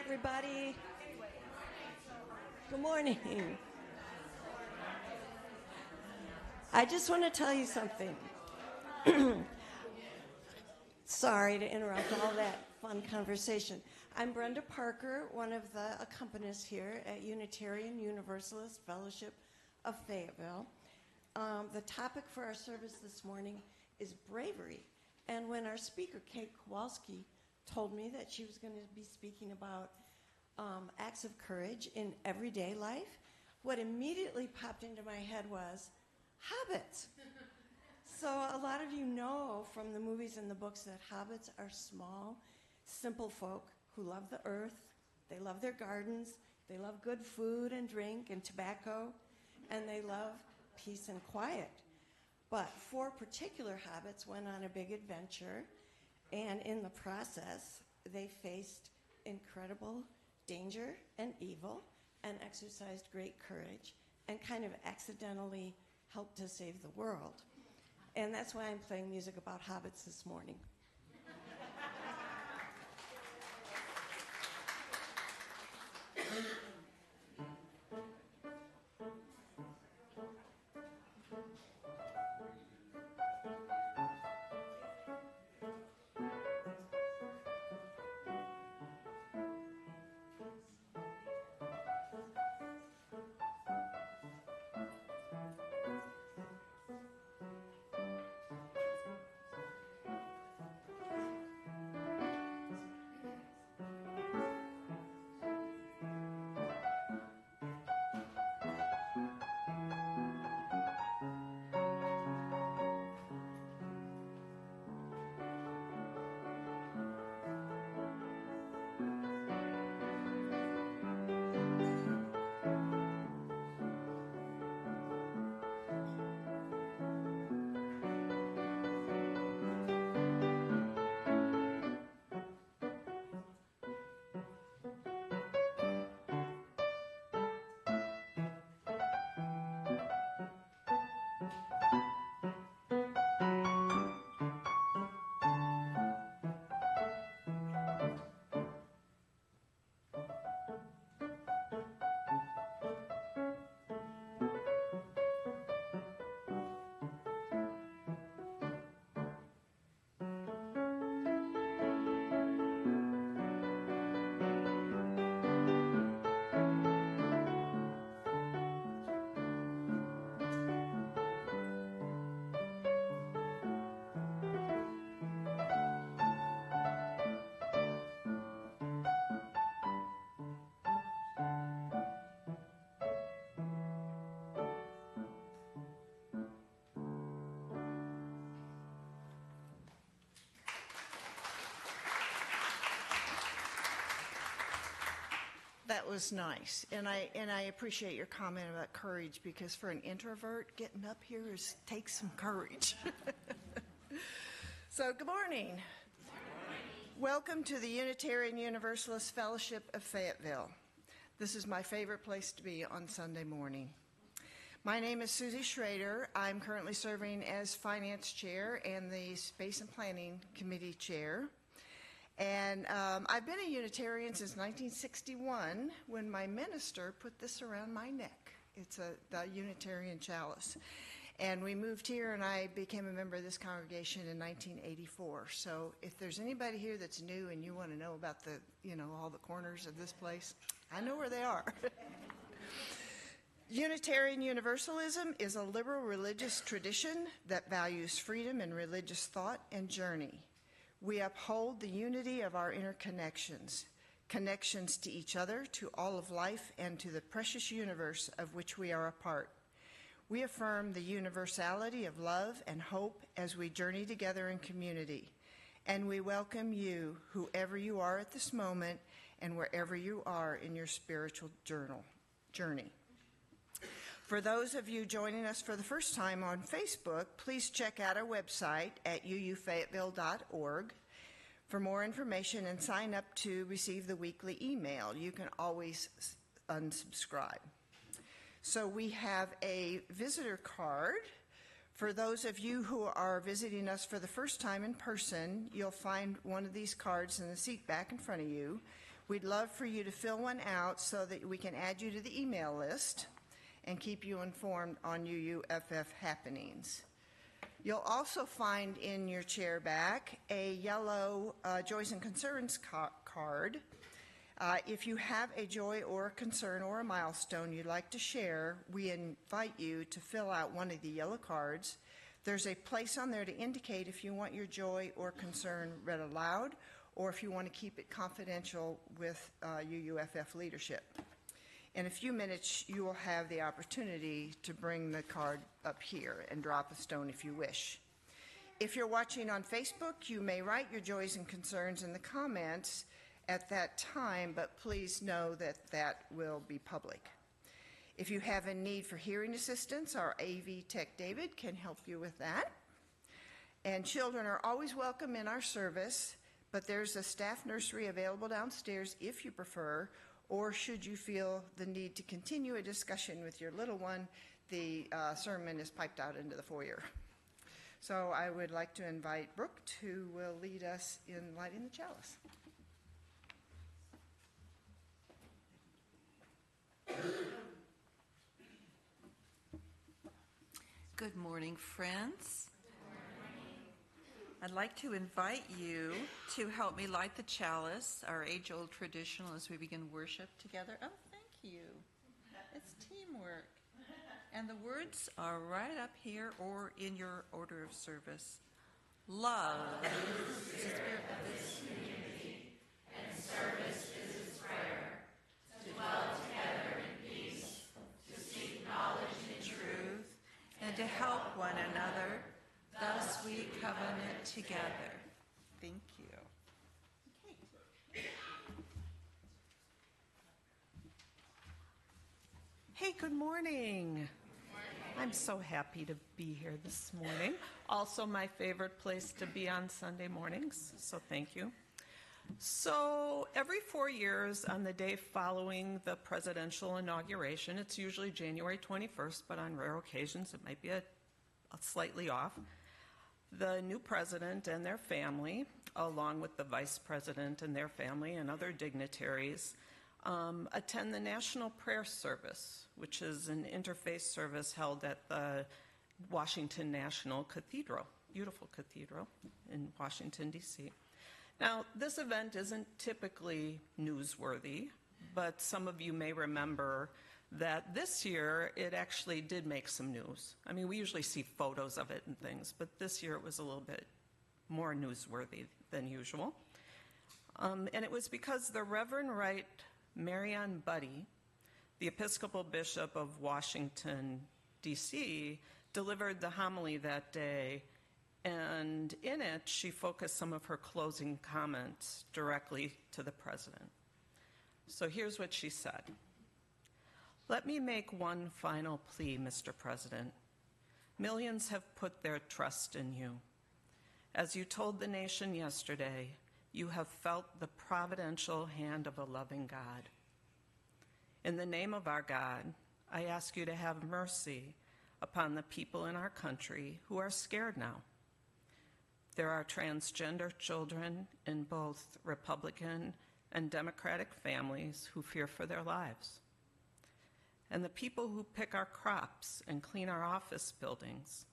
everybody. Good morning. I just want to tell you something. Sorry to interrupt all that fun conversation. I'm Brenda Parker, one of the accompanists here at Unitarian Universalist Fellowship of Fayetteville. The topic for our service this morning is bravery. And when our speaker, Kate Kowalski, told me that she was going to be speaking about acts of courage in everyday life, what immediately popped into my head was hobbits. So a lot of you know from the movies and the books that hobbits are small, simple folk who love the earth, they love their gardens, they love good food and drink and tobacco, and they love peace and quiet. But 4 particular hobbits went on a big adventure, and in the process, they faced incredible danger and evil and exercised great courage and kind of accidentally helped to save the world. And that's why I'm playing music about hobbits this morning. That was nice, and I appreciate your comment about courage, because for an introvert, getting up here takes some courage. So, good morning. Welcome to the Unitarian Universalist Fellowship of Fayetteville. This is my favorite place to be on Sunday morning. My name is Susie Schrader. I'm currently serving as Finance Chair and the Space and Planning Committee Chair. And I've been a Unitarian since 1961 when my minister put this around my neck. It's the Unitarian chalice. And we moved here and I became a member of this congregation in 1984. So if there's anybody here that's new and you want to know about all the corners of this place, I know where they are. Unitarian Universalism is a liberal religious tradition that values freedom in religious thought and journey. We uphold the unity of our interconnections, connections to each other, to all of life, and to the precious universe of which we are a part. We affirm the universality of love and hope as we journey together in community. And we welcome you, whoever you are at this moment, and wherever you are in your spiritual journey. For those of you joining us for the first time on Facebook, please check out our website at uufayetteville.org for more information and sign up to receive the weekly email. You can always unsubscribe. So we have a visitor card. For those of you who are visiting us for the first time in person, you'll find one of these cards in the seat back in front of you. We'd love for you to fill one out so that we can add you to the email list and keep you informed on UUFF happenings. You'll also find in your chair back a yellow Joys and Concerns card. If you have a joy or a concern or a milestone you'd like to share, we invite you to fill out one of the yellow cards. There's a place on there to indicate if you want your joy or concern read aloud or if you want to keep it confidential with UUFF leadership. In a few minutes, you will have the opportunity to bring the card up here and drop a stone if you wish. If you're watching on Facebook, you may write your joys and concerns in the comments at that time, but please know that that will be public. If you have a need for hearing assistance, our AV Tech David can help you with that. And children are always welcome in our service, but there's a staff nursery available downstairs if you prefer, or should you feel the need to continue a discussion with your little one, the sermon is piped out into the foyer. So I would like to invite Brooke to lead us in lighting the chalice. Good morning, friends. I'd like to invite you to help me light the chalice, our age-old tradition, as we begin worship together. Oh, thank you. It's teamwork. And the words are right up here or in your order of service. Love is the spirit of this community, and service is its prayer. To dwell together in peace, to seek knowledge and truth, and to help one another. Thus we covenant together. Thank you. Okay. Hey, good morning. I'm so happy to be here this morning. Also my favorite place to be on Sunday mornings, so thank you. So every 4 years on the day following the presidential inauguration, it's usually January 21st, but on rare occasions it might be a slightly off, the new president and their family, along with the vice president and their family and other dignitaries, attend the National Prayer Service, which is an interfaith service held at the Washington National Cathedral, beautiful cathedral in Washington, D.C. Now, this event isn't typically newsworthy, but some of you may remember that this year it actually did make some news. I mean, we usually see photos of it and things, but this year it was a little bit more newsworthy than usual. And it was because the Reverend Right Marianne Budde, the Episcopal Bishop of Washington, D.C., delivered the homily that day, and in it she focused some of her closing comments directly to the president. So here's what she said. Let me make one final plea, Mr. President. Millions have put their trust in you. As you told the nation yesterday, you have felt the providential hand of a loving God. In the name of our God, I ask you to have mercy upon the people in our country who are scared now. There are transgender children in both Republican and Democratic families who fear for their lives. And the people who pick our crops and clean our office buildings,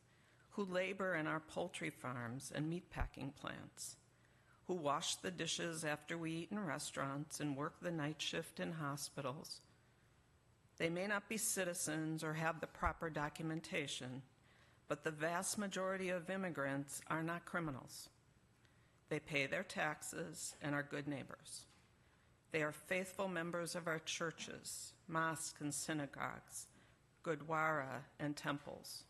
who labor in our poultry farms and meatpacking plants, who wash the dishes after we eat in restaurants and work the night shift in hospitals. They may not be citizens or have the proper documentation, but the vast majority of immigrants are not criminals. They pay their taxes and are good neighbors. They are faithful members of our churches, mosques and synagogues, gurdwara and temples.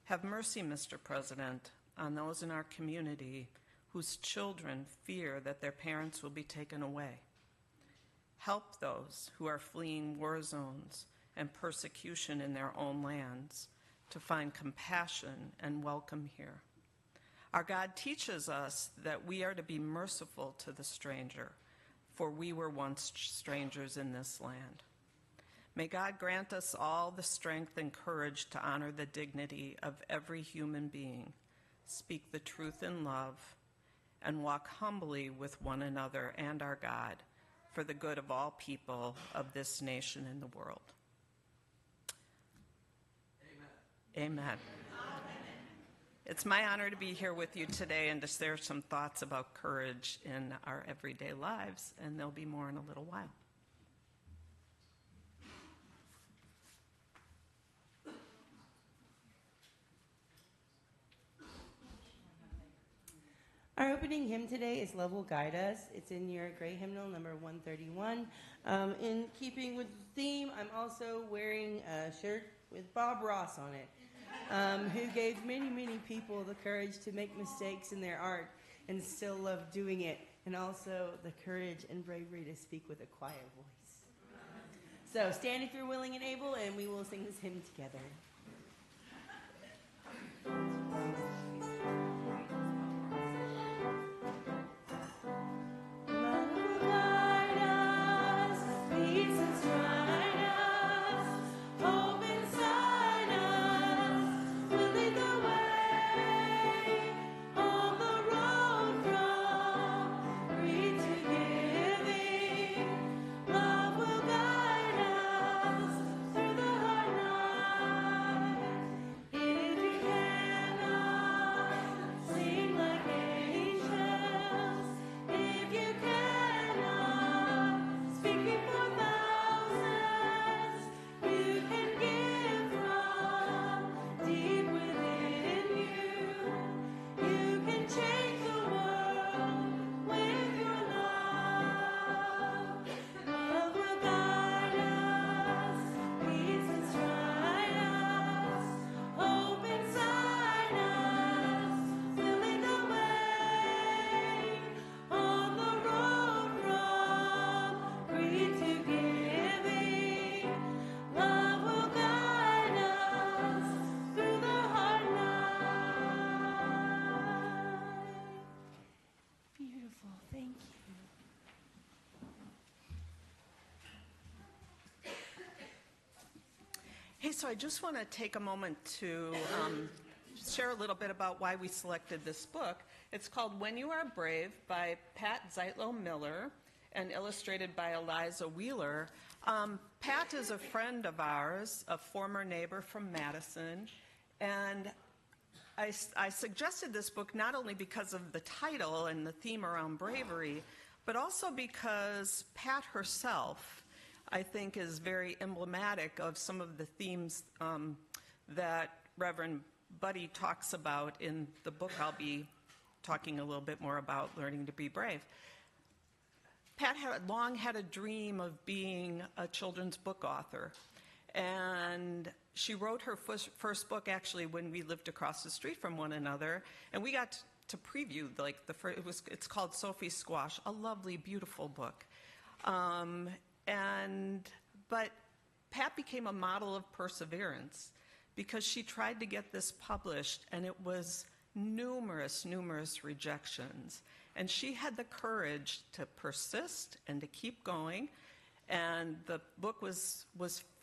Have mercy, Mr. President, on those in our community whose children fear that their parents will be taken away. Help those who are fleeing war zones and persecution in their own lands to find compassion and welcome here. Our God teaches us that we are to be merciful to the stranger, for we were once strangers in this land. May God grant us all the strength and courage to honor the dignity of every human being, speak the truth in love, and walk humbly with one another and our God, for the good of all people of this nation and the world. Amen. Amen. It's my honor to be here with you today and to share some thoughts about courage in our everyday lives, and there'll be more in a little while. Our opening hymn today is Love Will Guide Us. It's in your gray hymnal, number 131. In keeping with the theme, I'm also wearing a shirt with Bob Ross on it, who gave many, many people the courage to make mistakes in their art and still love doing it, and also the courage and bravery to speak with a quiet voice. So stand if you're willing and able, and we will sing this hymn together. Hey, so I just want to take a moment to share a little bit about why we selected this book. It's called When You Are Brave by Pat Zeitlo Miller and illustrated by Eliza Wheeler. Pat is a friend of ours, a former neighbor from Madison, and I suggested this book not only because of the title and the theme around bravery, but also because Pat herself, I think, is very emblematic of some of the themes that Reverend Buddy talks about in the book I'll be talking a little bit more about, Learning to Be Brave. Pat had long had a dream of being a children's book author, and she wrote her first book actually when we lived across the street from one another, and we got to preview it's called Sophie's Squash, a lovely, beautiful book. But Pat became a model of perseverance because she tried to get this published, and it was numerous rejections. And she had the courage to persist and to keep going, and the book was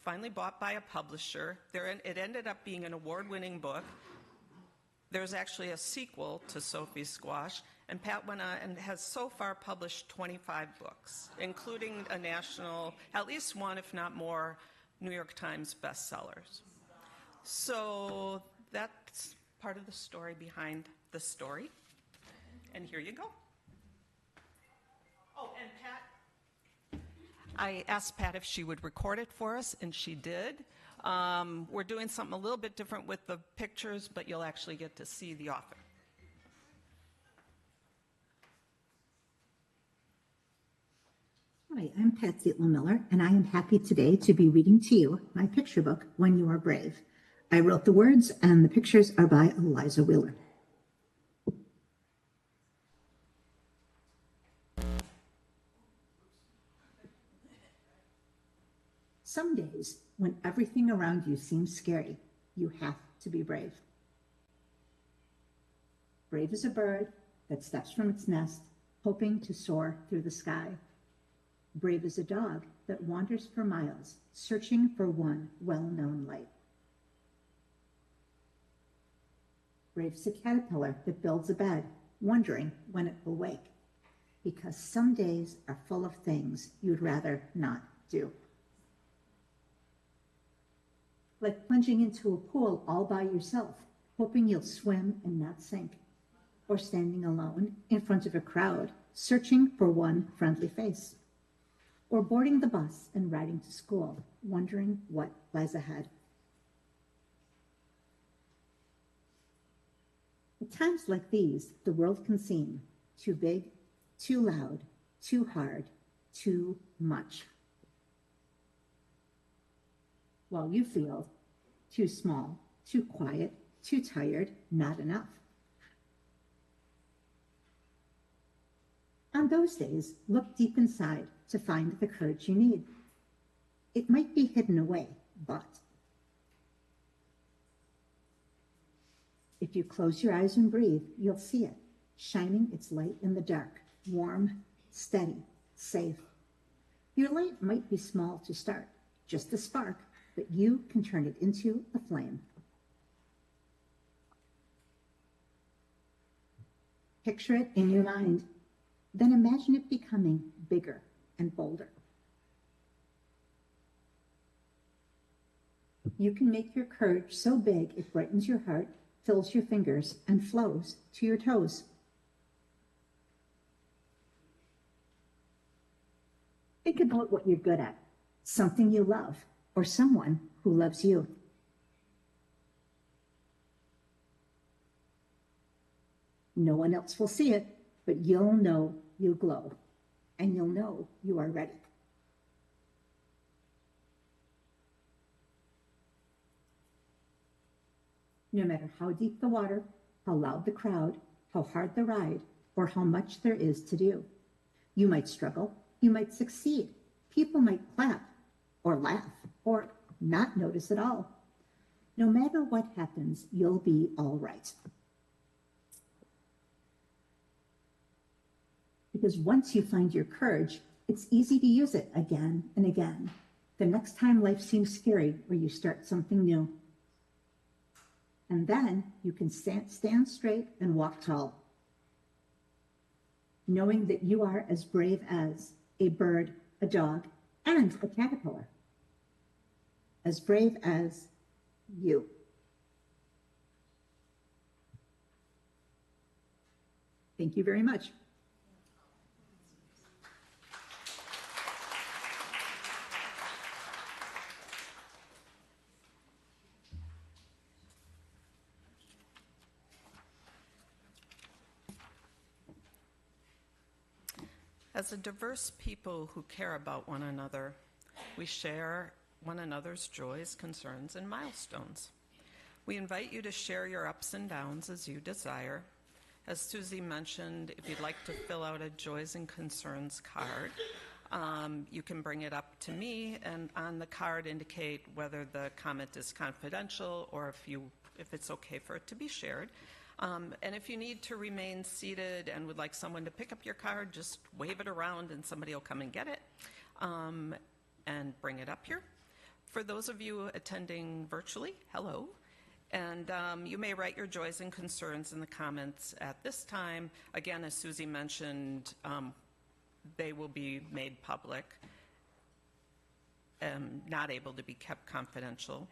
finally bought by a publisher. It ended up being an award-winning book. There's actually a sequel to Sophie's Squash, and Pat went on and has so far published 25 books, including a national, at least one, if not more, New York Times bestsellers. So that's part of the story behind the story. And here you go. Oh, and Pat, I asked Pat if she would record it for us, and she did. We're doing something a little bit different with the pictures, but you'll actually get to see the author. Hi, I'm Pat Zeitlo Miller, and I am happy today to be reading to you my picture book, When You Are Brave. I wrote the words, and the pictures are by Eliza Wheeler. Some days, when everything around you seems scary, you have to be brave. Brave as a bird that steps from its nest, hoping to soar through the sky. Brave as a dog that wanders for miles, searching for one well-known light. Brave as a caterpillar that builds a bed, wondering when it will wake. because some days are full of things you'd rather not do. Like plunging into a pool all by yourself, hoping you'll swim and not sink, or standing alone in front of a crowd, searching for one friendly face, or boarding the bus and riding to school, wondering what lies ahead. At times like these, the world can seem too big, too loud, too hard, too much. While you feel too small, too quiet, too tired, not enough. On those days, look deep inside to find the courage you need. It might be hidden away, but if you close your eyes and breathe, you'll see it, shining its light in the dark, warm, steady, safe. Your light might be small to start, just a spark, but you can turn it into a flame. Picture it in your mind, then imagine it becoming bigger and bolder. You can make your courage so big it brightens your heart, fills your fingers, and flows to your toes. Think about what you're good at, something you love, or someone who loves you. No one else will see it, but you'll know you glow, and you'll know you are ready. No matter how deep the water, how loud the crowd, how hard the ride, or how much there is to do. You might struggle, you might succeed, people might clap, or laugh, or not notice at all. No matter what happens, you'll be all right. Because once you find your courage, it's easy to use it again and again. The next time life seems scary or you start something new. And then you can stand straight and walk tall, knowing that you are as brave as a bird, a dog, and a caterpillar. As brave as you. Thank you very much. As a diverse people who care about one another, we share one another's joys, concerns, and milestones. We invite you to share your ups and downs as you desire. As Susie mentioned, if you'd like to fill out a joys and concerns card, you can bring it up to me, and on the card indicate whether the comment is confidential or if it's okay for it to be shared. And if you need to remain seated and would like someone to pick up your card, just wave it around and somebody will come and get it and bring it up here. For those of you attending virtually, hello. And you may write your joys and concerns in the comments at this time. Again, as Susie mentioned, they will be made public and not able to be kept confidential.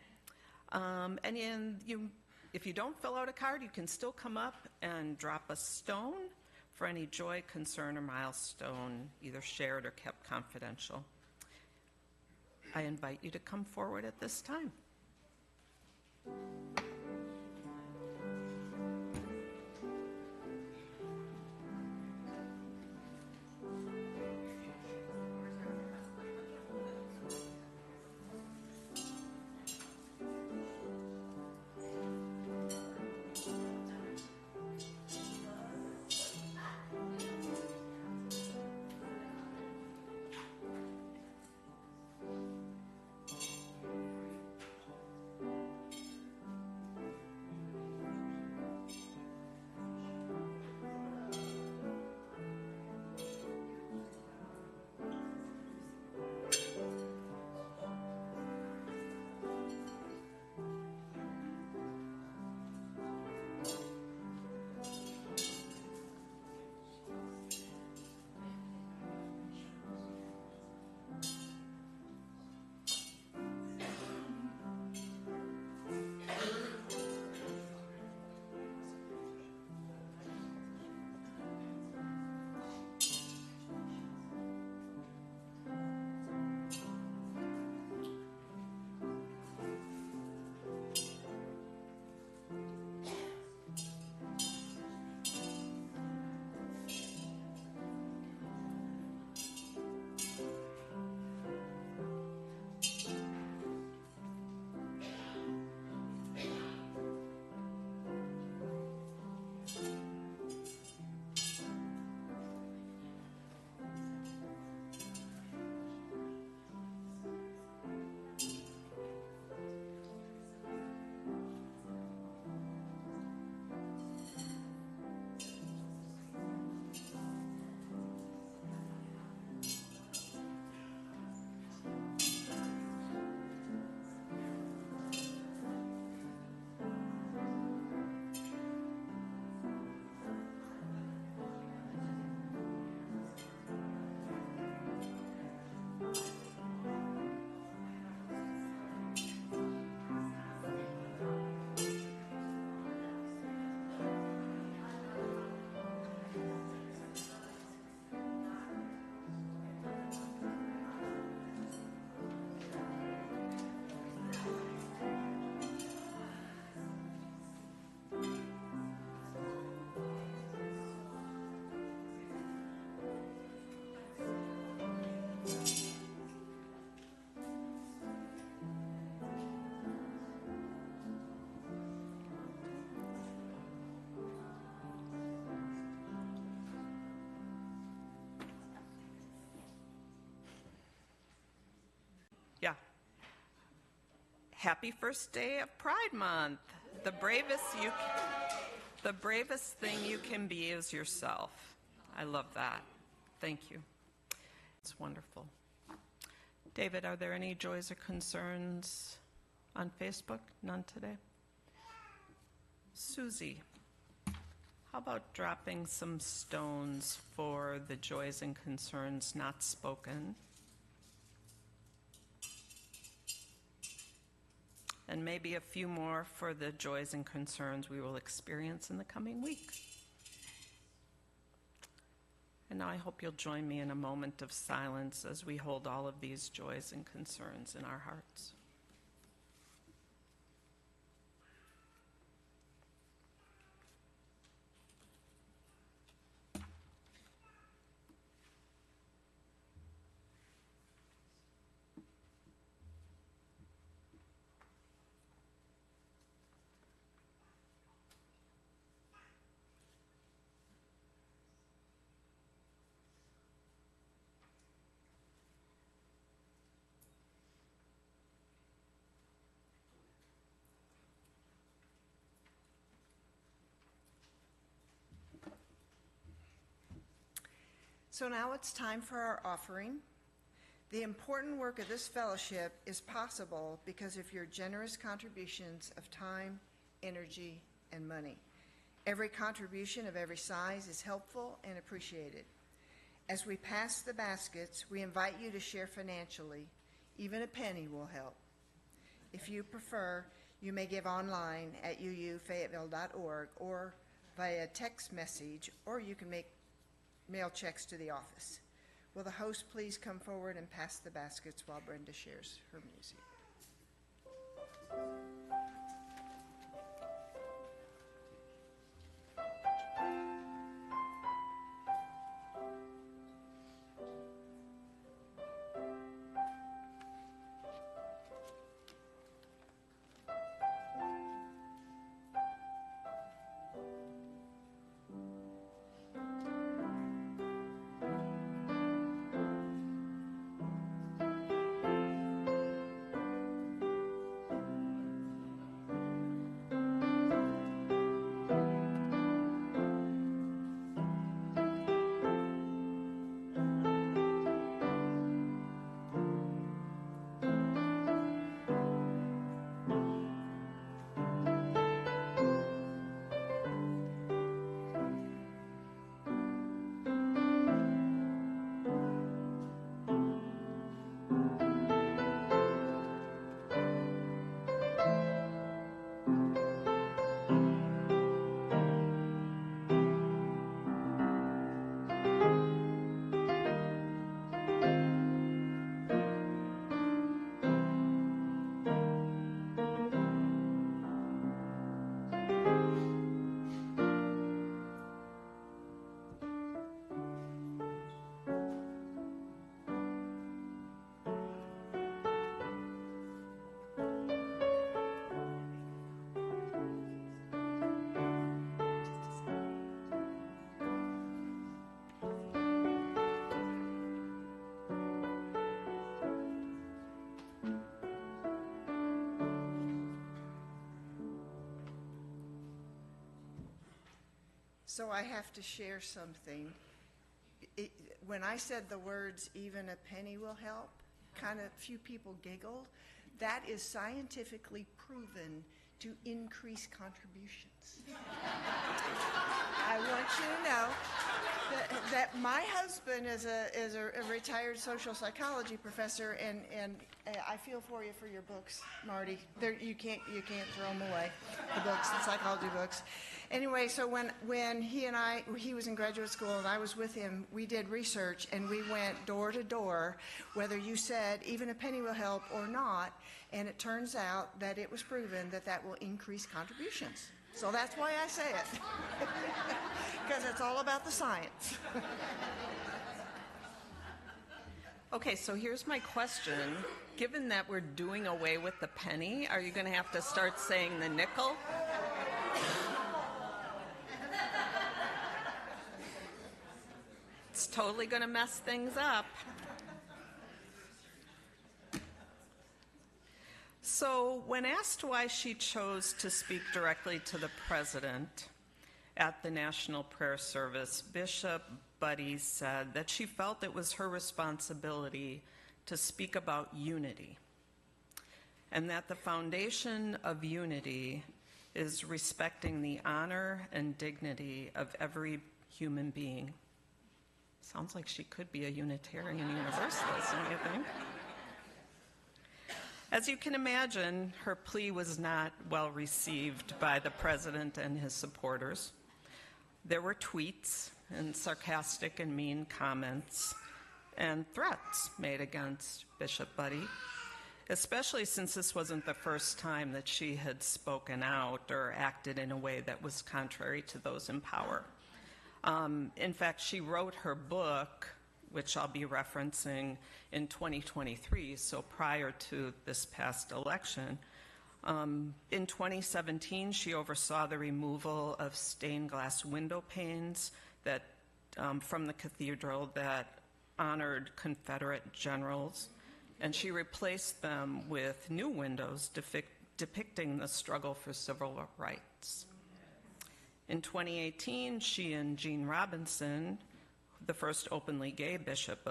If you don't fill out a card, you can still come up and drop a stone for any joy, concern, or milestone, either shared or kept confidential. I invite you to come forward at this time. Happy first day of Pride Month. The bravest thing you can be is yourself. I love that. Thank you. It's wonderful. David, are there any joys or concerns on Facebook? None today? Susie, how about dropping some stones for the joys and concerns not spoken? And maybe a few more for the joys and concerns we will experience in the coming week. And now I hope you'll join me in a moment of silence as we hold all of these joys and concerns in our hearts. So now it's time for our offering. The important work of this fellowship is possible because of your generous contributions of time, energy, and money. Every contribution of every size is helpful and appreciated. As we pass the baskets, we invite you to share financially. Even a penny will help. If you prefer, you may give online at uufayetteville.org or via text message, or you can mail checks to the office. Will the host please come forward and pass the baskets while Brenda shares her music? So I have to share something. When I said the words, even a penny will help, kind of few people giggled. That is scientifically proven to increase contributions. I want you to know that my husband is a retired social psychology professor, and I feel for you for your books, Marty. You can't throw them away, the books, the psychology books. Anyway, so when he was in graduate school and I was with him, we did research and we went door to door, whether you said even a penny will help or not, and it turns out that it was proven that will increase contributions. So that's why I say it, because it's all about the science. Okay, so here's my question. Given that we're doing away with the penny, are you going to have to start saying the nickel? It's totally going to mess things up. So, when asked why she chose to speak directly to the president at the National Prayer Service, Bishop Budde said that she felt it was her responsibility to speak about unity, and that the foundation of unity is respecting the honor and dignity of every human being. Sounds like she could be a Unitarian Universalist, don't you think? As you can imagine, her plea was not well received by the president and his supporters. There were tweets and sarcastic and mean comments and threats made against Bishop Budde, especially since this wasn't the first time that she had spoken out or acted in a way that was contrary to those in power. In fact, she wrote her book, which I'll be referencing, in 2023, so prior to this past election. In 2017, she oversaw the removal of stained glass window panes that, from the cathedral that honored Confederate generals, and she replaced them with new windows depicting the struggle for civil rights. In 2018, she and Gene Robinson, the first openly gay bishop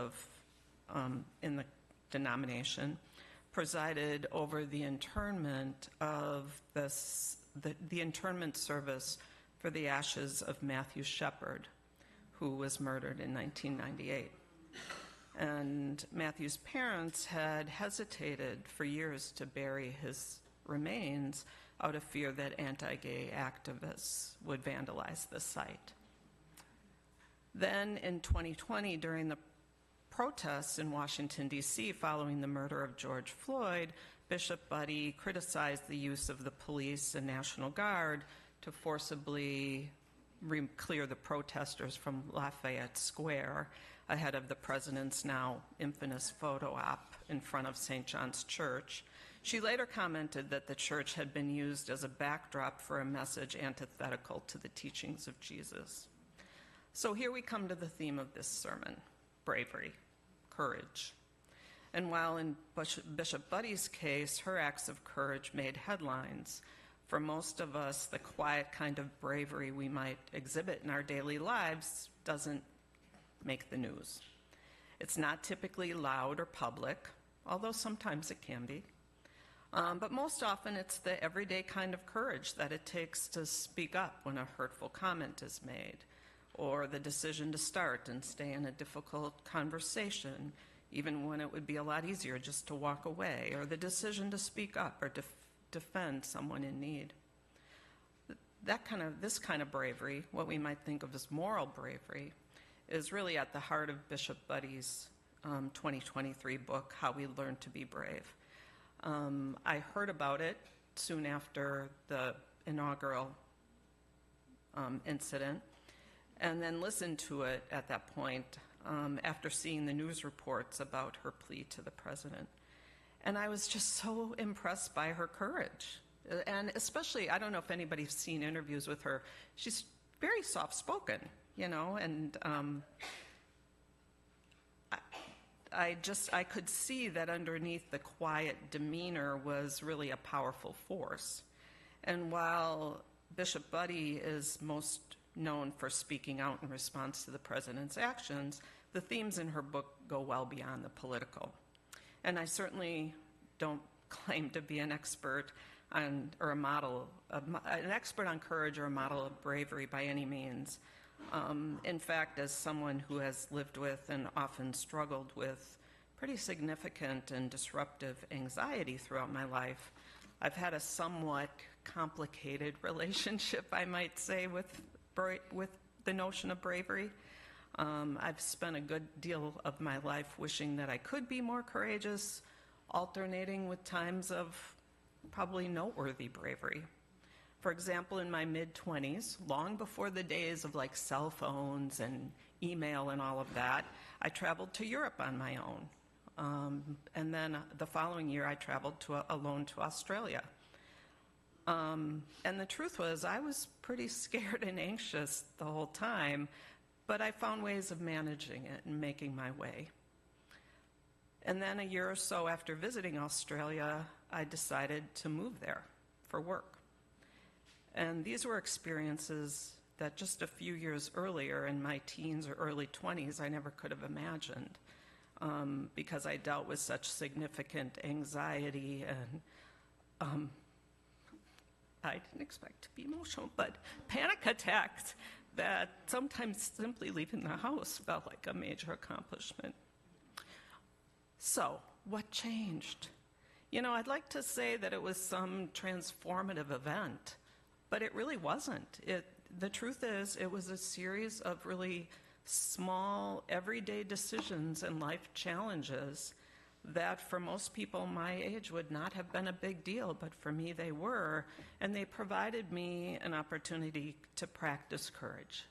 in the denomination, presided over the internment of the internment service for the ashes of Matthew Shepard, who was murdered in 1998. And Matthew's parents had hesitated for years to bury his remains out of fear that anti-gay activists would vandalize the site. Then in 2020, during the protests in Washington, D.C., following the murder of George Floyd, Bishop Budde criticized the use of the police and National Guard to forcibly clear the protesters from Lafayette Square ahead of the president's now infamous photo op in front of St. John's Church. She later commented that the church had been used as a backdrop for a message antithetical to the teachings of Jesus. So here we come to the theme of this sermon: bravery, courage. And while in Bishop Budde's case, her acts of courage made headlines, for most of us, the quiet kind of bravery we might exhibit in our daily lives doesn't make the news. It's not typically loud or public, although sometimes it can be. But most often it's the everyday kind of courage that it takes to speak up when a hurtful comment is made, or the decision to start and stay in a difficult conversation, even when it would be a lot easier just to walk away, or the decision to speak up or defend someone in need. This kind of bravery, what we might think of as moral bravery, is really at the heart of Bishop Budde's 2023 book, How We Learn to Be Brave. I heard about it soon after the inaugural incident, and then listened to it at that point after seeing the news reports about her plea to the president. And I was just so impressed by her courage. And especially, I don't know if anybody's seen interviews with her, she's very soft-spoken, you know, and I could see that underneath the quiet demeanor was really a powerful force. And while Bishop Budde is most known for speaking out in response to the president's actions, the themes in her book go well beyond the political. And I certainly don't claim to be an expert on an expert on courage or a model of bravery by any means. In fact, as someone who has lived with and often struggled with pretty significant and disruptive anxiety throughout my life, I've had a somewhat complicated relationship, I might say, with the notion of bravery. I've spent a good deal of my life wishing that I could be more courageous, alternating with times of probably noteworthy bravery. For example, in my mid-20s, long before the days of like cell phones and email and all of that, I traveled to Europe on my own. And then the following year, I traveled alone to Australia. And the truth was, I was pretty scared and anxious the whole time, but I found ways of managing it and making my way. And then a year or so after visiting Australia, I decided to move there for work. And these were experiences that just a few years earlier, in my teens or early 20s, I never could have imagined, because I dealt with such significant anxiety and I didn't expect to be emotional, but panic attacks that sometimes simply leaving the house felt like a major accomplishment. So, what changed? You know, I'd like to say that it was some transformative event, but it really wasn't. The truth is, it was a series of really small, everyday decisions and life challenges that for most people my age would not have been a big deal, but for me they were, and they provided me an opportunity to practice courage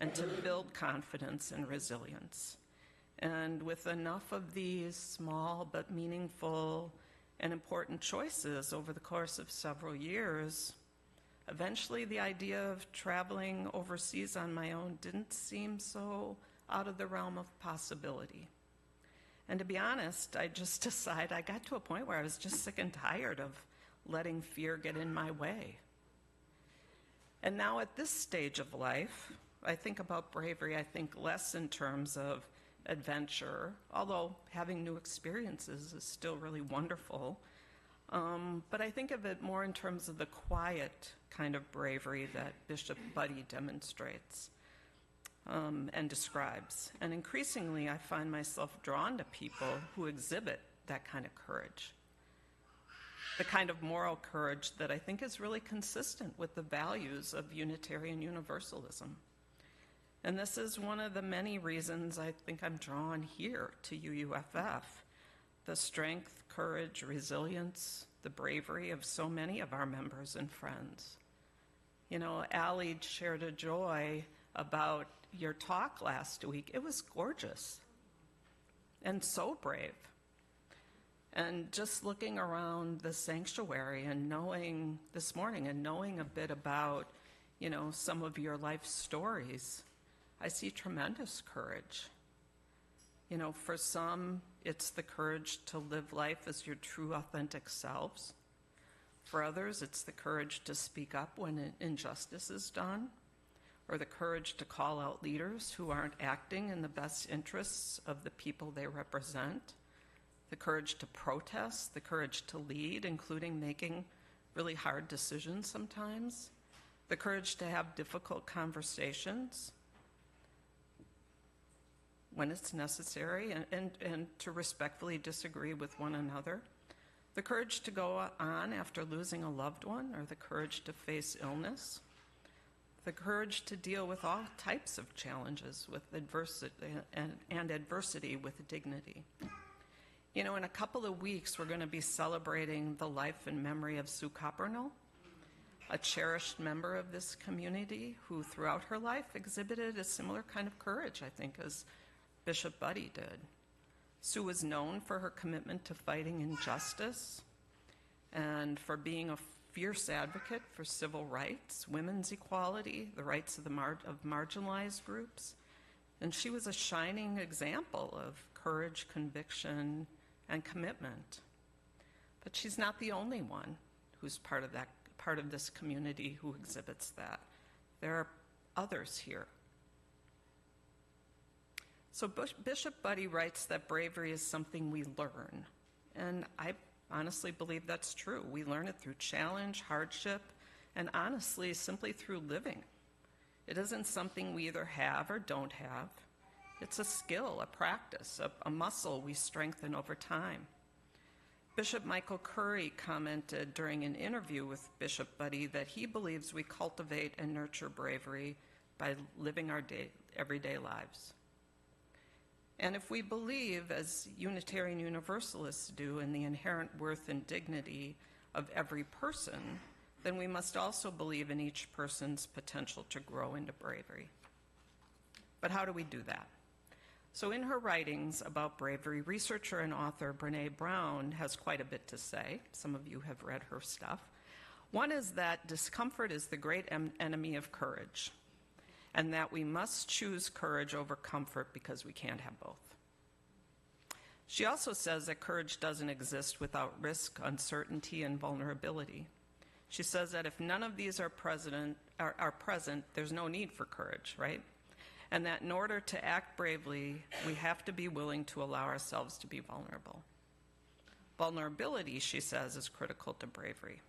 and to build confidence and resilience. And with enough of these small but meaningful and important choices over the course of several years, eventually the idea of traveling overseas on my own didn't seem so out of the realm of possibility. And to be honest, I just decided, I got to a point where I was just sick and tired of letting fear get in my way. And now at this stage of life, I think about bravery, I think less in terms of adventure, although having new experiences is still really wonderful. But I think of it more in terms of the quiet kind of bravery that Bishop Buddy demonstrates. And describes. And increasingly, I find myself drawn to people who exhibit that kind of courage. The kind of moral courage that I think is really consistent with the values of Unitarian Universalism. And this is one of the many reasons I think I'm drawn here to UUFF. The strength, courage, resilience, the bravery of so many of our members and friends. You know, Allie shared a joy about your talk last week. It was gorgeous and so brave. And just looking around the sanctuary and knowing this morning and knowing a bit about, you know, some of your life stories, I see tremendous courage. You know, for some, it's the courage to live life as your true, authentic selves. For others, it's the courage to speak up when injustice is done, or the courage to call out leaders who aren't acting in the best interests of the people they represent, the courage to protest, the courage to lead, including making really hard decisions sometimes, the courage to have difficult conversations when it's necessary, and to respectfully disagree with one another, the courage to go on after losing a loved one, or the courage to face illness, the courage to deal with all types of challenges with adversity and adversity with dignity. You know, in a couple of weeks, we're going to be celebrating the life and memory of Sue Coppernell, a cherished member of this community who throughout her life exhibited a similar kind of courage, I think, as Bishop Buddy did. Sue was known for her commitment to fighting injustice and for being a fierce advocate for civil rights, women's equality, the rights of marginalized groups. And she was a shining example of courage, conviction, and commitment. But she's not the only one who's part of this community who exhibits that. There are others here. So Bishop Buddy writes that bravery is something we learn. And I honestly believe that's true. We learn it through challenge, hardship, and honestly, simply through living. It isn't something we either have or don't have. It's a skill, a practice, a muscle we strengthen over time. Bishop Michael Curry commented during an interview with Bishop Buddy that he believes we cultivate and nurture bravery by living our everyday lives. And if we believe, as Unitarian Universalists do, in the inherent worth and dignity of every person, then we must also believe in each person's potential to grow into bravery. But how do we do that? So in her writings about bravery, researcher and author Brené Brown has quite a bit to say. Some of you have read her stuff. One is that discomfort is the great enemy of courage, and that we must choose courage over comfort because we can't have both. She also says that courage doesn't exist without risk, uncertainty, and vulnerability. She says that if none of these are present, there's no need for courage, right? And that in order to act bravely, we have to be willing to allow ourselves to be vulnerable. Vulnerability, she says, is critical to bravery.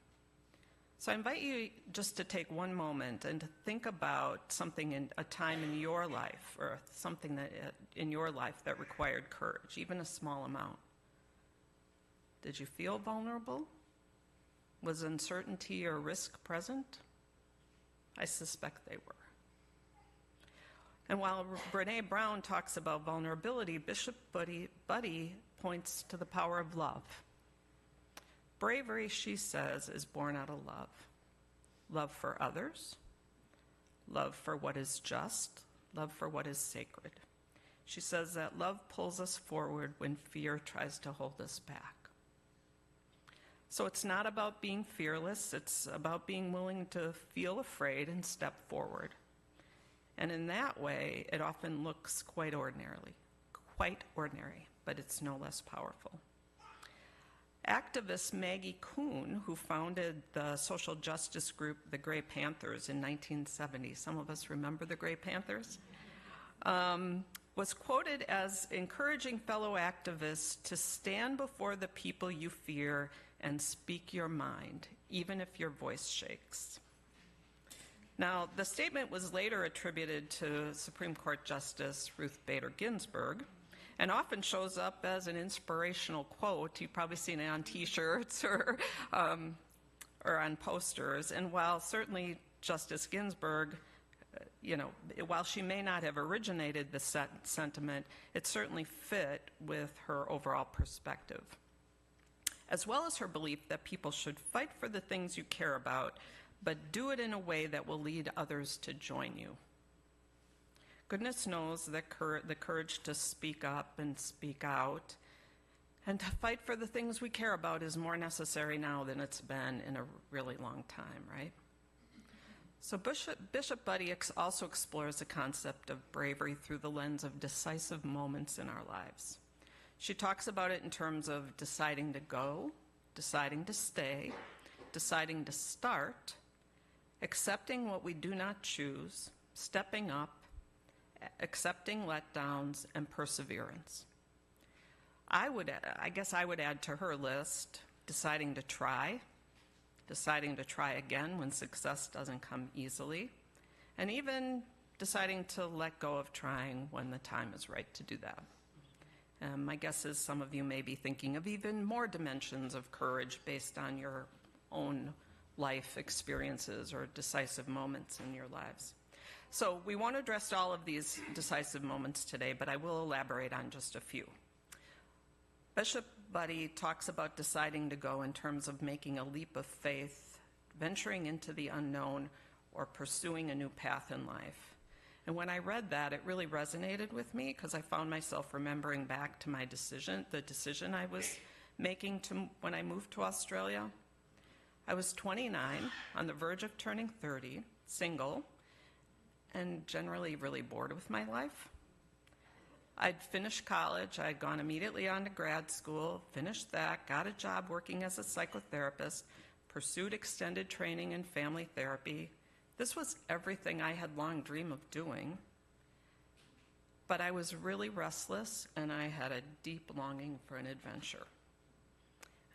So I invite you just to take one moment and to think about something in a time in your life, or something that in your life that required courage, even a small amount. Did you feel vulnerable? Was uncertainty or risk present? I suspect they were. And while Brené Brown talks about vulnerability, Bishop Buddy points to the power of love. Bravery, she says, is born out of love. Love for others, love for what is just, love for what is sacred. She says that love pulls us forward when fear tries to hold us back. So it's not about being fearless, it's about being willing to feel afraid and step forward. And in that way, it often looks quite ordinary, but it's no less powerful. Activist Maggie Kuhn, who founded the social justice group the Grey Panthers in 1970, some of us remember the Grey Panthers, was quoted as encouraging fellow activists to stand before the people you fear and speak your mind, even if your voice shakes. Now, the statement was later attributed to Supreme Court Justice Ruth Bader Ginsburg, and often shows up as an inspirational quote. You've probably seen it on T-shirts or on posters. And while certainly Justice Ginsburg, while she may not have originated the sentiment, it certainly fit with her overall perspective, as well as her belief that people should fight for the things you care about, but do it in a way that will lead others to join you. Goodness knows that the courage to speak up and speak out and to fight for the things we care about is more necessary now than it's been in a really long time, right? So Bishop Buddy also explores the concept of bravery through the lens of decisive moments in our lives. She talks about it in terms of deciding to go, deciding to stay, deciding to start, accepting what we do not choose, stepping up, accepting letdowns, and perseverance. I guess I would add to her list deciding to try again when success doesn't come easily, and even deciding to let go of trying when the time is right to do that. My guess is some of you may be thinking of even more dimensions of courage based on your own life experiences or decisive moments in your lives. So we won't address all of these decisive moments today, but I will elaborate on just a few. Bishop Buddy talks about deciding to go in terms of making a leap of faith, venturing into the unknown, or pursuing a new path in life. And when I read that, it really resonated with me because I found myself remembering back to the decision I was making when I moved to Australia. I was 29, on the verge of turning 30, single, and generally really bored with my life. I'd finished college, I'd gone immediately on to grad school, finished that, got a job working as a psychotherapist, pursued extended training in family therapy. This was everything I had long dreamed of doing. But I was really restless and I had a deep longing for an adventure.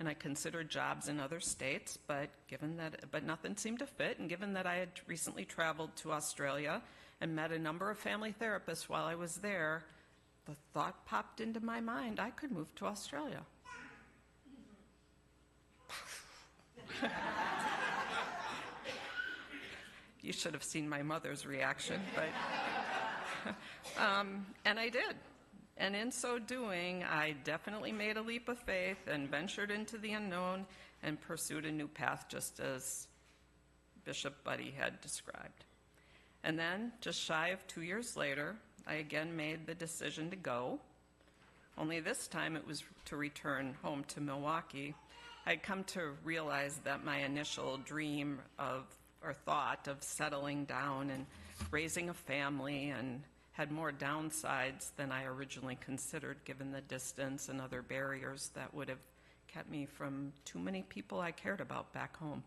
And I considered jobs in other states, but nothing seemed to fit. And given that I had recently traveled to Australia and met a number of family therapists while I was there, the thought popped into my mind, I could move to Australia. You should have seen my mother's reaction, but and I did. And in so doing, I definitely made a leap of faith and ventured into the unknown and pursued a new path, just as Bishop Buddy had described. And then, just shy of 2 years later, I again made the decision to go. Only this time it was to return home to Milwaukee. I'd come to realize that my initial dream or thought of settling down and raising a family and had more downsides than I originally considered, given the distance and other barriers that would have kept me from too many people I cared about back home.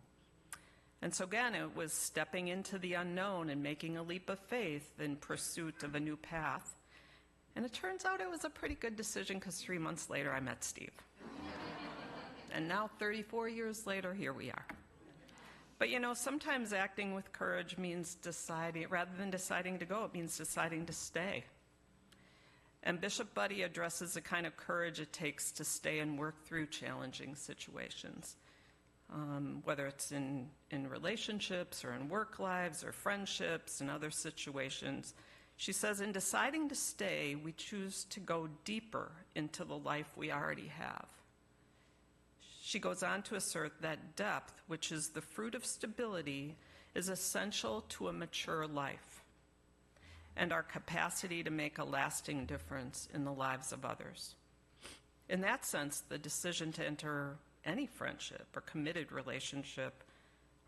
And so again, it was stepping into the unknown and making a leap of faith in pursuit of a new path. And it turns out it was a pretty good decision, because 3 months later I met Steve. And now 34 years later, here we are. But you know, sometimes acting with courage means deciding, rather than deciding to go, it means deciding to stay. And Bishop Buddy addresses the kind of courage it takes to stay and work through challenging situations, whether it's in relationships or in work lives or friendships and other situations. She says, in deciding to stay, we choose to go deeper into the life we already have. She goes on to assert that depth, which is the fruit of stability, is essential to a mature life and our capacity to make a lasting difference in the lives of others. In that sense, the decision to enter any friendship or committed relationship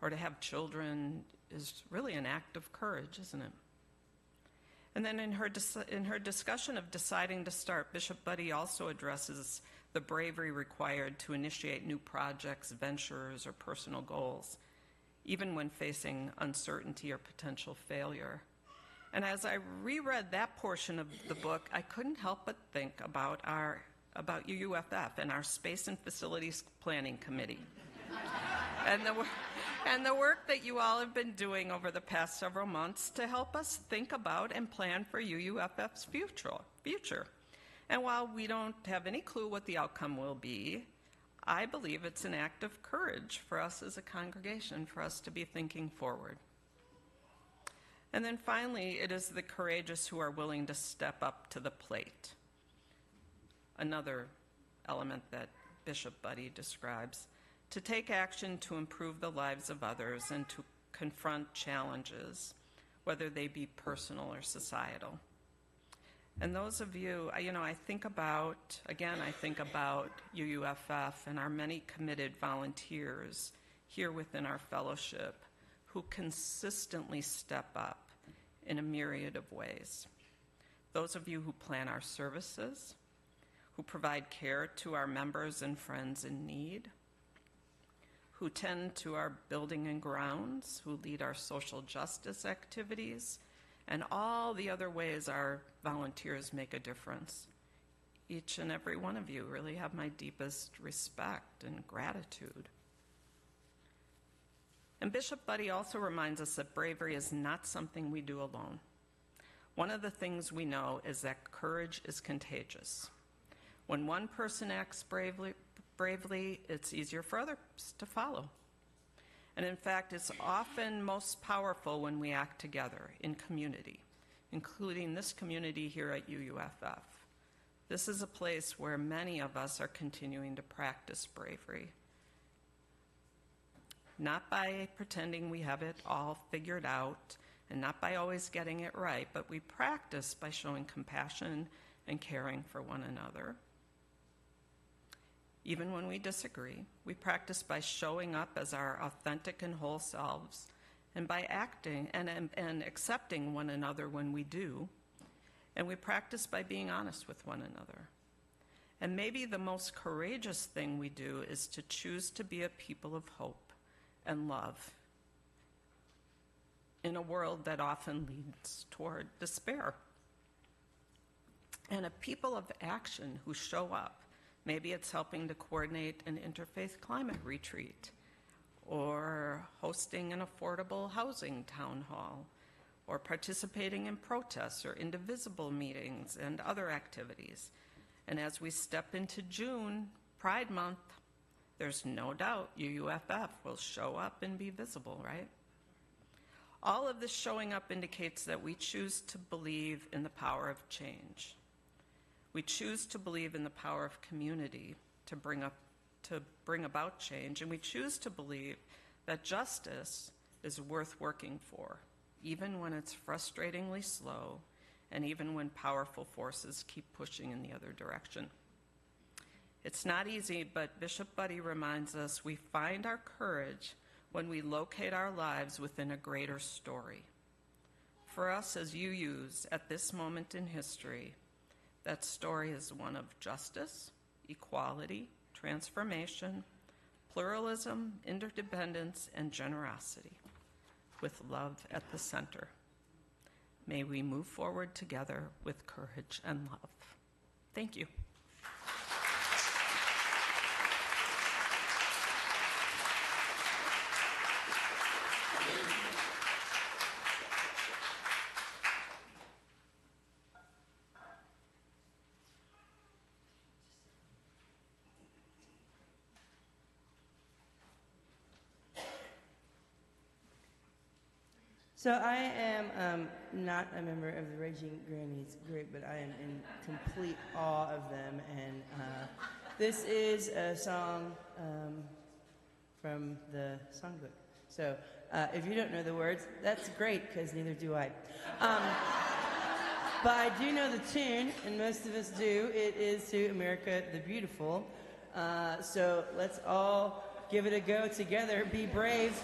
or to have children is really an act of courage, isn't it? And then in her discussion of deciding to start, Bishop Buddy also addresses the bravery required to initiate new projects, ventures, or personal goals, even when facing uncertainty or potential failure. And as I reread that portion of the book, I couldn't help but think about UUFF and our Space and Facilities Planning Committee. and the work that you all have been doing over the past several months to help us think about and plan for UUFF's future. And while we don't have any clue what the outcome will be, I believe it's an act of courage for us as a congregation, for us to be thinking forward. And then finally, it is the courageous who are willing to step up to the plate. Another element that Bishop Buddy describes, to take action to improve the lives of others and to confront challenges, whether they be personal or societal. And those of you, I think about UUFF and our many committed volunteers here within our fellowship who consistently step up in a myriad of ways. Those of you who plan our services, who provide care to our members and friends in need, who tend to our building and grounds, who lead our social justice activities, and all the other ways our volunteers make a difference. Each and every one of you really have my deepest respect and gratitude. And Bishop Buddy also reminds us that bravery is not something we do alone. One of the things we know is that courage is contagious. When one person acts bravely, it's easier for others to follow. And in fact, it's often most powerful when we act together in community, including this community here at UUFF. This is a place where many of us are continuing to practice bravery. Not by pretending we have it all figured out, and not by always getting it right, but we practice by showing compassion and caring for one another. Even when we disagree, we practice by showing up as our authentic and whole selves, and by acting and accepting one another when we do. And we practice by being honest with one another. And maybe the most courageous thing we do is to choose to be a people of hope and love in a world that often leads toward despair. And a people of action who show up. Maybe it's helping to coordinate an interfaith climate retreat, or hosting an affordable housing town hall, or participating in protests or indivisible meetings and other activities. And as we step into June, Pride Month, there's no doubt UUFF will show up and be visible, right? All of this showing up indicates that we choose to believe in the power of change. We choose to believe in the power of community to bring about change, and we choose to believe that justice is worth working for, even when it's frustratingly slow, and even when powerful forces keep pushing in the other direction. It's not easy, but Bishop Buddy reminds us we find our courage when we locate our lives within a greater story. for us as you use at this moment in history. That story is one of justice, equality, transformation, pluralism, interdependence, and generosity, with love at the center. May we move forward together with courage and love. Thank you. So I am not a member of the Raging Grannies group, but I am in complete awe of them. And this is a song from the songbook. So if you don't know the words, that's great, because neither do I. But I do know the tune, and most of us do. It is To America the Beautiful. So let's all give it a go together. Be brave.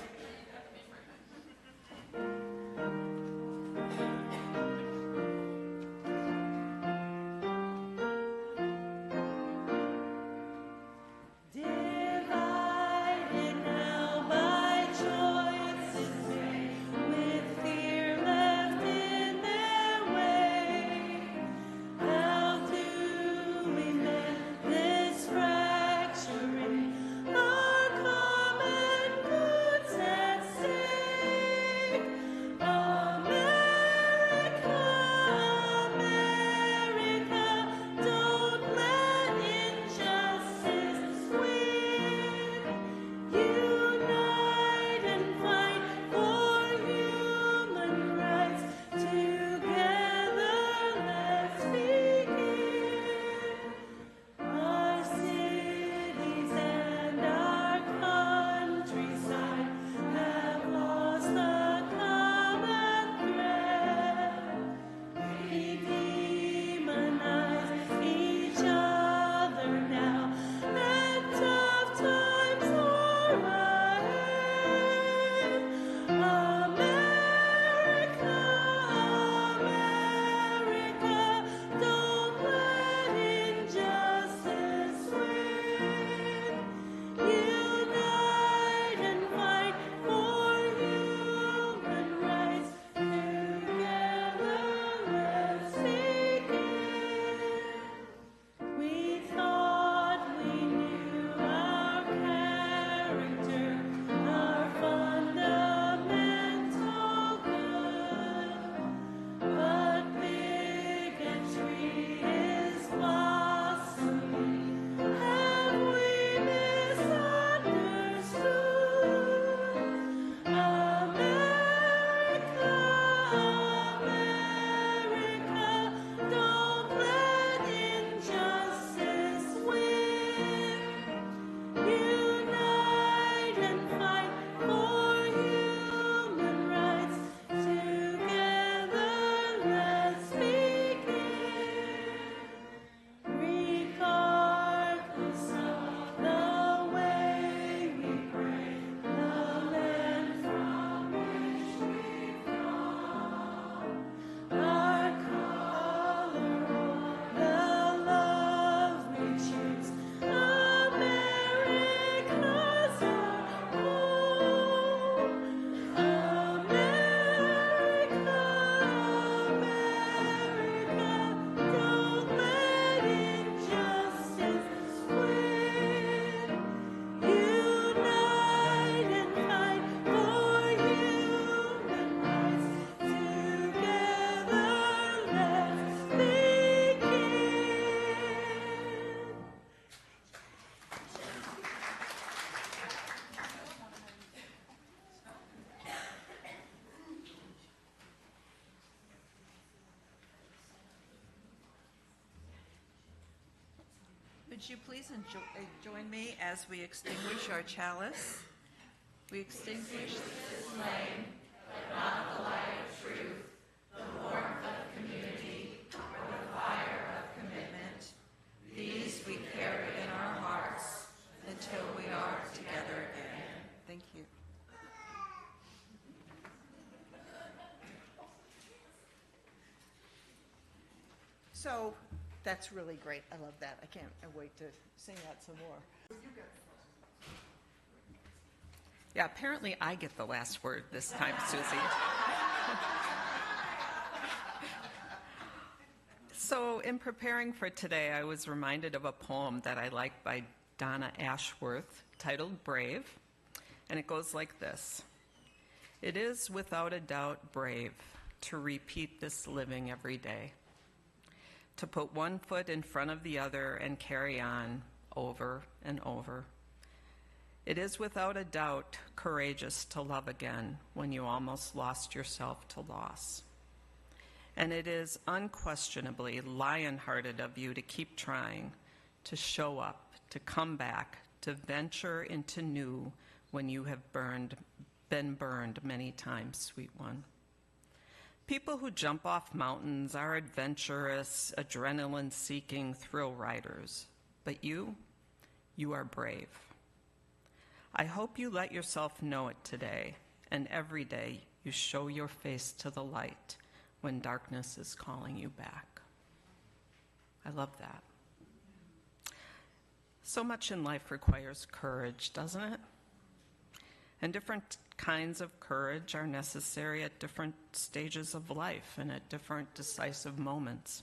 Would you please join me as we extinguish our chalice? We extinguish this flame, but not the light of truth, the warmth of community, or the fire of commitment. These we carry in our hearts until we are together again. Thank you. So that's really great. I love that. I can't wait to sing that some more. Yeah, apparently I get the last word this time, Susie. So in preparing for today, I was reminded of a poem that I like by Donna Ashworth titled Brave, and it goes like this. It is without a doubt brave to repeat this living every day, to put one foot in front of the other and carry on over and over. It is without a doubt courageous to love again when you almost lost yourself to loss. And it is unquestionably lion-hearted of you to keep trying, to show up, to come back, to venture into new when you have been burned many times, sweet one. People who jump off mountains are adventurous, adrenaline-seeking thrill riders. But you are brave. I hope you let yourself know it today, and every day you show your face to the light when darkness is calling you back. I love that. So much in life requires courage, doesn't it? And different kinds of courage are necessary at different stages of life and at different decisive moments.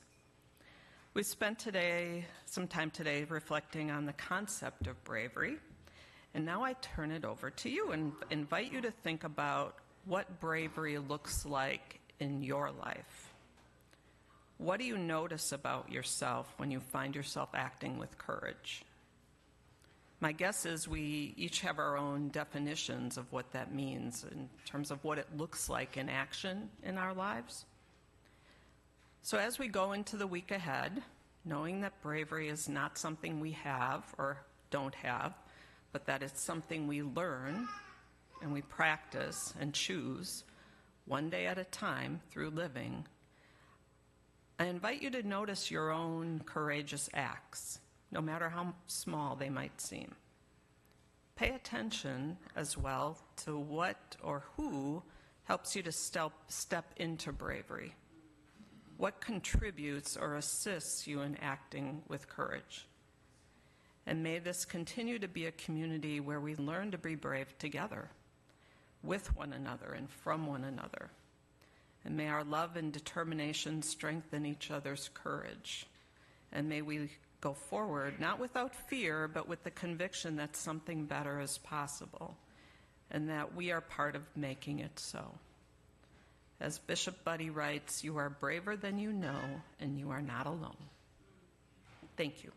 We spent some time today reflecting on the concept of bravery, and now I turn it over to you and invite you to think about what bravery looks like in your life. What do you notice about yourself when you find yourself acting with courage? My guess is we each have our own definitions of what that means in terms of what it looks like in action in our lives. So as we go into the week ahead, knowing that bravery is not something we have or don't have, but that it's something we learn and we practice and choose one day at a time through living, I invite you to notice your own courageous acts, no matter how small they might seem. Pay attention as well to what or who helps you to step into bravery. What contributes or assists you in acting with courage? And may this continue to be a community where we learn to be brave together, with one another and from one another. And may our love and determination strengthen each other's courage. And may we go forward, not without fear, but with the conviction that something better is possible, and that we are part of making it so. As Bishop Buddy writes, you are braver than you know, and you are not alone. Thank you.